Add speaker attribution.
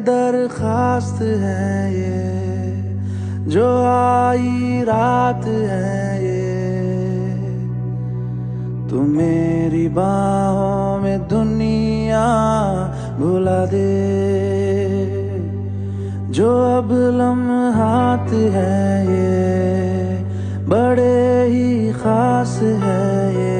Speaker 1: दरखास्त है ये, जो आई रात है ये। तू मेरी बाहों में दुनिया भुला दे, जो अब लम्हात है ये बड़े ही खास है ये।